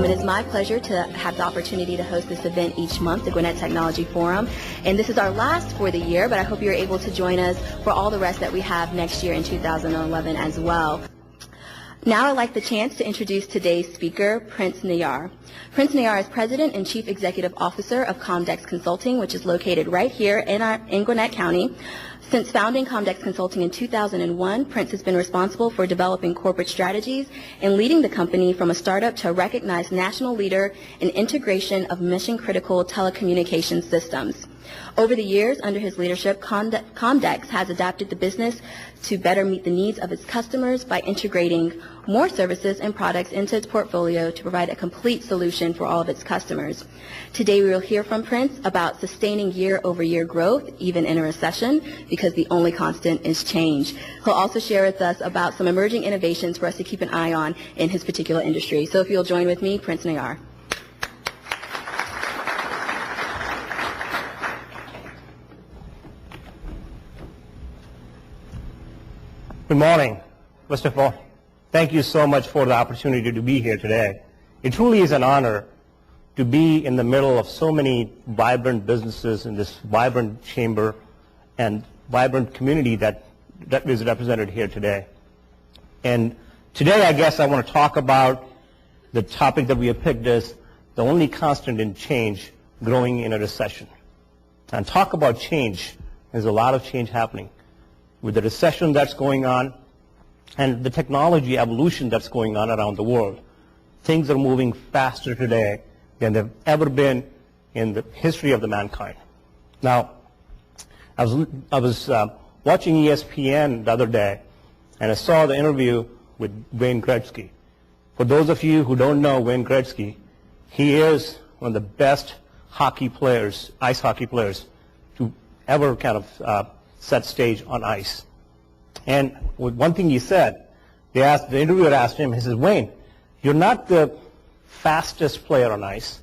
It is my pleasure to have the opportunity to host this event each month, the Gwinnett Technology Forum. And this is our last for the year, but I hope you're able to join us for all the rest that we have next year in 2011 as well. Now I'd like the chance to introduce today's speaker, Prince Niyyar. Prince Niyyar is President and Chief Executive Officer of Commdex Consulting, which is located right here in Gwinnett County. Since founding Commdex Consulting in 2001, Prince has been responsible for developing corporate strategies and leading the company from a startup to a recognized national leader in integration of mission-critical telecommunications systems. Over the years, under his leadership, Commdex has adapted the business to better meet the needs of its customers by integrating more services and products into its portfolio to provide a complete solution for all of its customers. Today we will hear from Prince about sustaining year-over-year growth, even in a recession, because the only constant is change. He'll also share with us about some emerging innovations for us to keep an eye on in his particular industry. So if you'll join with me, Prince Niyyar. Good morning. First of all, thank you so much for the opportunity to be here today. It truly is an honor to be in the middle of so many vibrant businesses in this vibrant chamber and vibrant community that is represented here today. And today, I guess I want to talk about the topic that we have picked as the only constant in change, growing in a recession. And talk about change. There's a lot of change happening. With the recession that's going on and the technology evolution that's going on around the world, things are moving faster today than they've ever been in the history of the mankind. Now, I was watching ESPN the other day, and I saw the interview with Wayne Gretzky. For those of you who don't know Wayne Gretzky, he is one of the best hockey players, ice hockey players, to ever kind of set stage on ice. And one thing he said, the interviewer asked him, he says, Wayne, you're not the fastest player on ice,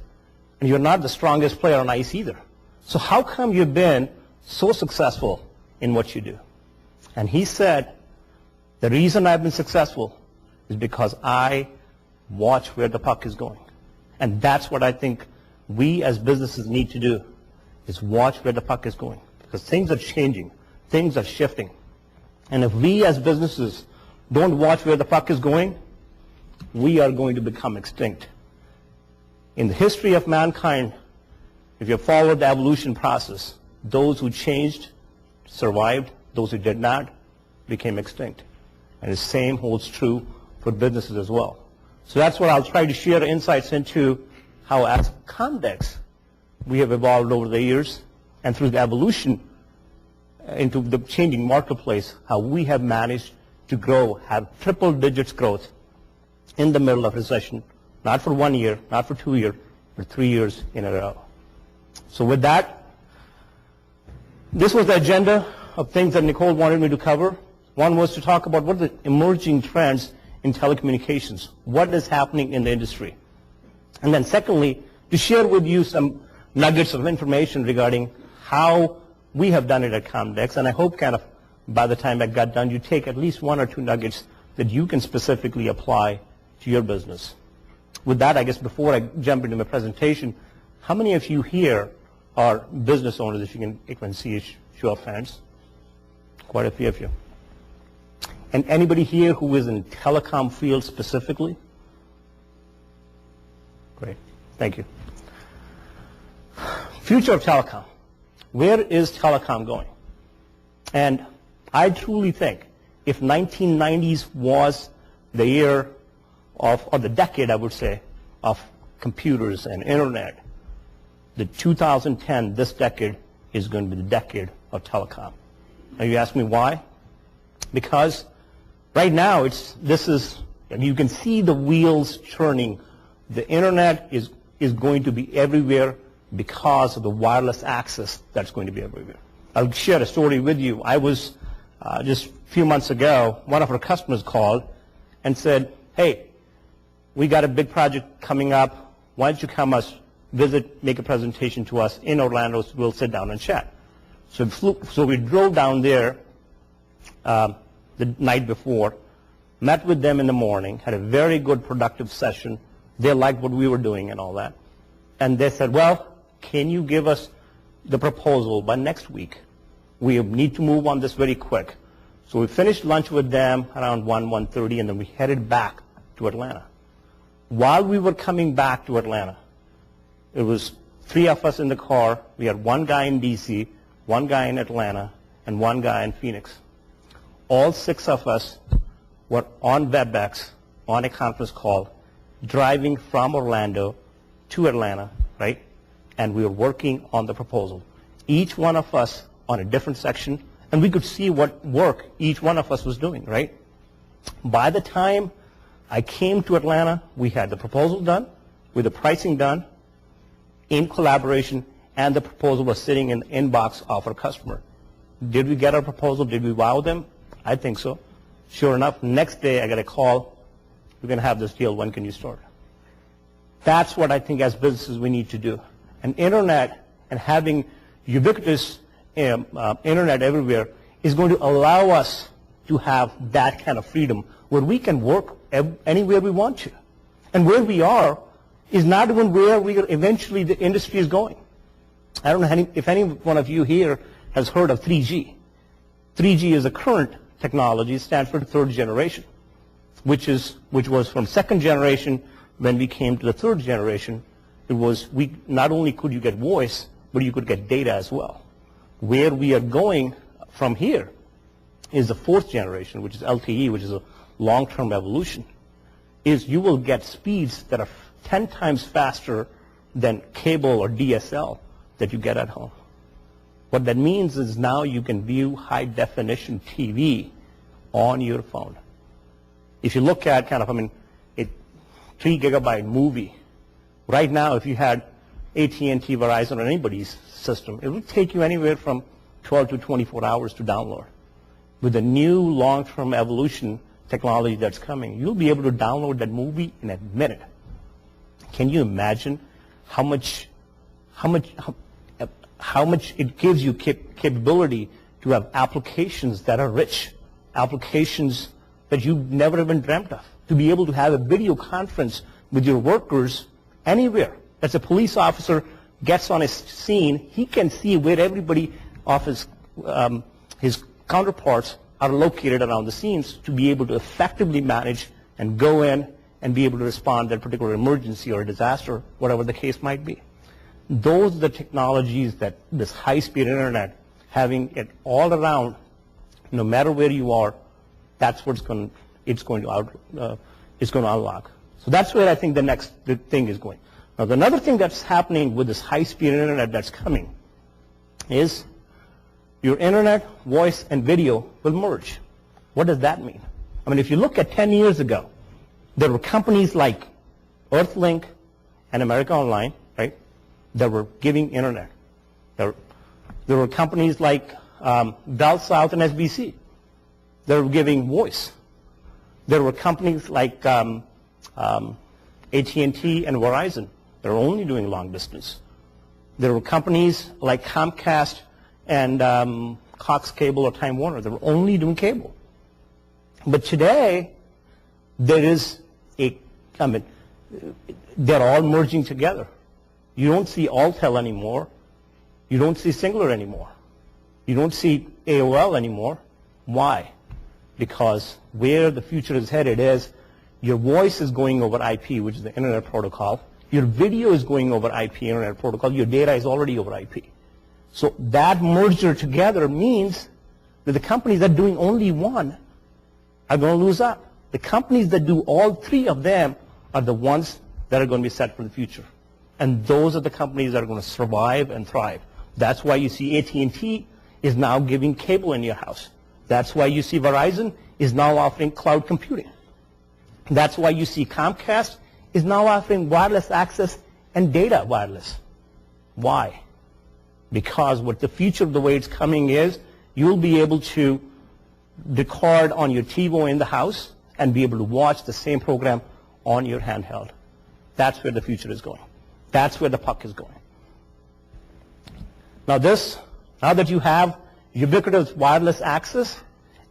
and you're not the strongest player on ice either. So how come you've been so successful in what you do? And he said, the reason I've been successful is because I watch where the puck is going. And that's what I think we as businesses need to do, is watch where the puck is going. Because things are changing. Things are shifting. And if we as businesses don't watch where the puck is going, we are going to become extinct. In the history of mankind, if you follow the evolution process, those who changed survived, those who did not became extinct. And the same holds true for businesses as well. So that's what I'll try to share insights into how as Commdex we have evolved over the years, and through the evolution into the changing marketplace, how we have managed to grow, have triple digits growth in the middle of recession, not for 1 year, not for 2 years, but 3 years in a row. So with that, this was the agenda of things that Nicole wanted me to cover. One was to talk about what are the emerging trends in telecommunications, what is happening in the industry. And then secondly, to share with you some nuggets of information regarding how we have done it at Commdex, and I hope kind of by the time I got done, you take at least 1 or 2 nuggets that you can specifically apply to your business. With that, I guess before I jump into my presentation, how many of you here are business owners? If you can see a show of hands. Quite a few of you. And anybody here who is in telecom field specifically? Great. Thank you. Future of telecom. Where is telecom going? And I truly think if 1990s was the year of, or the decade, I would say, of computers and internet, the 2010, this decade, is going to be the decade of telecom. Now you ask me why? Because right now you can see the wheels turning. The internet is going to be everywhere because of the wireless access that's going to be everywhere. I'll share a story with you. I was, just a few months ago, one of our customers called and said, hey, we got a big project coming up. Why don't you come visit, make a presentation to us in Orlando, so we'll sit down and chat. So we drove down there the night before, met with them in the morning, had a very good productive session, They liked what we were doing and all that. And they said, well, can you give us the proposal by next week? We need to move on this very quick. So we finished lunch with them around 1:30, and then we headed back to Atlanta. While we were coming back to Atlanta, it was 3 of us in the car. We had 1 guy in D.C., 1 guy in Atlanta, and 1 guy in Phoenix. All 6 of us were on WebEx, on a conference call, driving from Orlando to Atlanta, right? And we were working on the proposal. Each one of us on a different section, and we could see what work each one of us was doing, right? By the time I came to Atlanta, we had the proposal done, with the pricing done, in collaboration, and the proposal was sitting in the inbox of our customer. Did we get our proposal? Did we wow them? I think so. Sure enough, next day I got a call, we're going to have this deal, when can you start? That's what I think as businesses we need to do. And internet and having ubiquitous internet everywhere is going to allow us to have that kind of freedom where we can work anywhere we want to. And where we are is not even where eventually the industry is going. I don't know if any one of you here has heard of 3G. 3G is a current technology. It stands for the 3rd generation, which was from 2nd generation. When we came to the 3rd generation, it was not only could you get voice, but you could get data as well. Where we are going from here is the 4th generation, which is LTE, which is a long-term evolution, is you will get speeds that are 10 times faster than cable or DSL that you get at home. What that means is now you can view high-definition TV on your phone. If you look at a 3 gigabyte movie, right now if you had AT&T, Verizon, or anybody's system, it would take you anywhere from 12 to 24 hours to download. With the new long-term evolution technology that's coming, you'll be able to download that movie in a minute. Can you imagine how much it gives you capability to have applications that are rich, applications that you've never even dreamt of, to be able to have a video conference with your workers anywhere. As a police officer gets on a scene, he can see where everybody of his counterparts are located around the scenes to be able to effectively manage and go in and be able to respond to a particular emergency or a disaster, whatever the case might be. Those are the technologies that this high-speed internet, having it all around, no matter where you are, that's what it's going to unlock. So that's where I think the next thing is going. Now, another thing that's happening with this high-speed internet that's coming is your internet, voice, and video will merge. What does that mean? I mean, if you look at 10 years ago, there were companies like Earthlink and America Online, right, that were giving internet. There were companies like Bell South and SBC that were giving voice. There were companies like AT&T and Verizon that are only doing long distance. There were companies like Comcast and Cox Cable or Time Warner that were only doing cable. But today, they're all merging together. You don't see Alltel anymore. You don't see Singular anymore. You don't see AOL anymore. Why? Because where the future is headed is your voice is going over IP, which is the Internet Protocol. Your video is going over IP, Internet Protocol. Your data is already over IP. So that merger together means that the companies that are doing only one are going to lose out. The companies that do all 3 of them are the ones that are going to be set for the future. And those are the companies that are going to survive and thrive. That's why you see AT&T is now giving cable in your house. That's why you see Verizon is now offering cloud computing. That's why you see Comcast is now offering wireless access and data wireless. Why? Because what the future of the way it's coming is you'll be able to record on your TiVo in the house and be able to watch the same program on your handheld. That's where the future is going. That's where the puck is going. Now that you have ubiquitous wireless access,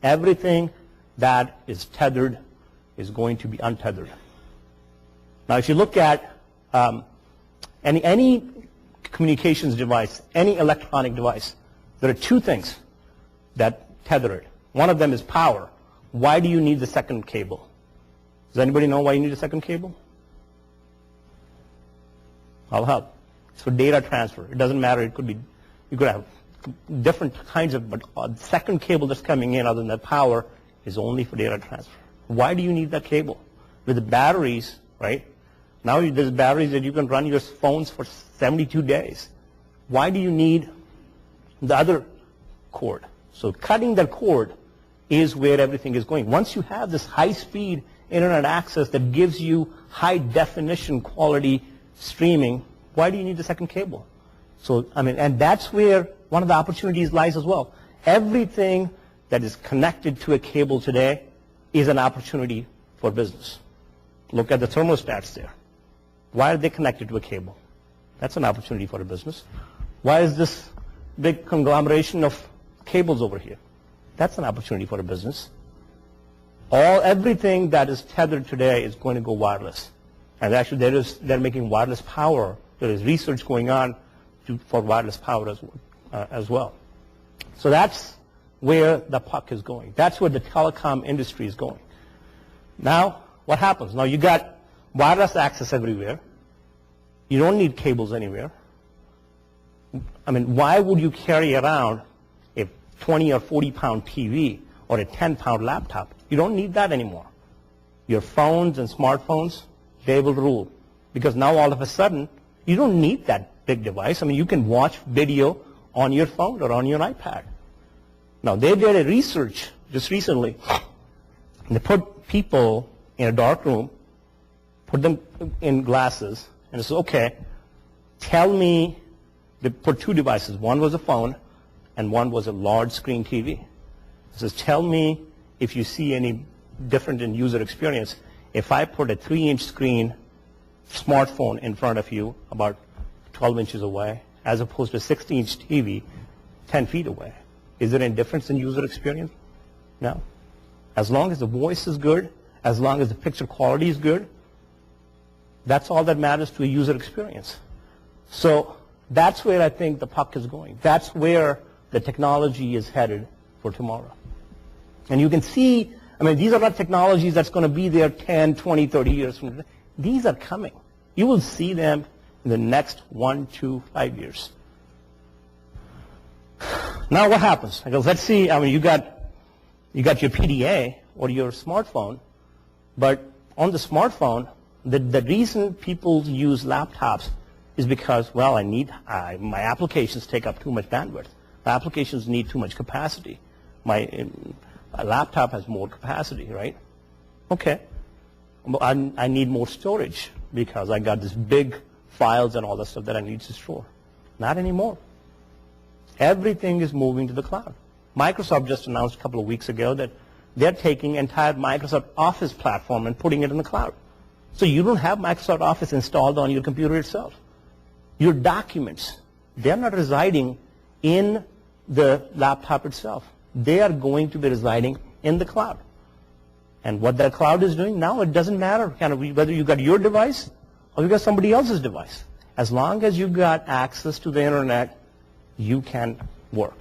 everything that is tethered is going to be untethered. Now, if you look at any communications device, any electronic device, there are two things that tether it. One of them is power. Why do you need the second cable? Does anybody know why you need a second cable? I'll help. It's for data transfer. It doesn't matter. It could be, you could have different kinds of, but the second cable that's coming in other than that power is only for data transfer. Why do you need that cable? With the batteries, right? Now there's batteries that you can run your phones for 72 days. Why do you need the other cord? So cutting that cord is where everything is going. Once you have this high-speed internet access that gives you high-definition quality streaming, why do you need the second cable? So, I mean, and that's where one of the opportunities lies as well. Everything that is connected to a cable today is an opportunity for business. Look at the thermostats there. Why are they connected to a cable? That's an opportunity for a business. Why is this big conglomeration of cables over here? That's an opportunity for a business. Everything that is tethered today is going to go wireless. And actually they're making wireless power. There is research going on for wireless power as well. So that's where the puck is going. That's where the telecom industry is going. Now, what happens? Now you got wireless access everywhere. You don't need cables anywhere. I mean, why would you carry around a 20 or 40 pound TV or a 10 pound laptop? You don't need that anymore. Your phones and smartphones, they will rule. Because now all of a sudden, you don't need that big device. I mean, you can watch video on your phone or on your iPad. Now, they did a research just recently. They put people in a dark room, put them in glasses, and they said, okay, tell me, they put two devices. One was a phone, and one was a large screen TV. It says, tell me if you see any different in user experience if I put a 3-inch screen smartphone in front of you about 12 inches away as opposed to a 60-inch TV 10 feet away. Is there any difference in user experience? No. As long as the voice is good, as long as the picture quality is good, that's all that matters to a user experience. So that's where I think the puck is going. That's where the technology is headed for tomorrow. And you can see, I mean, these are not technologies that's going to be there 10, 20, 30 years from now. These are coming. You will see them in the next 1, 2, 5 years. Now what happens? Because let's see, I mean, you got your PDA or your smartphone, but on the smartphone, the reason people use laptops is because, well, my applications take up too much bandwidth. My applications need too much capacity. My laptop has more capacity, right? Okay. I need more storage because I got this big files and all the stuff that I need to store. Not anymore. Everything is moving to the cloud. Microsoft just announced a couple of weeks ago that they're taking entire Microsoft Office platform and putting it in the cloud. So you don't have Microsoft Office installed on your computer itself. Your documents, they're not residing in the laptop itself. They are going to be residing in the cloud. And what that cloud is doing now, it doesn't matter whether you got your device or you got somebody else's device. As long as you got access to the internet, you can work.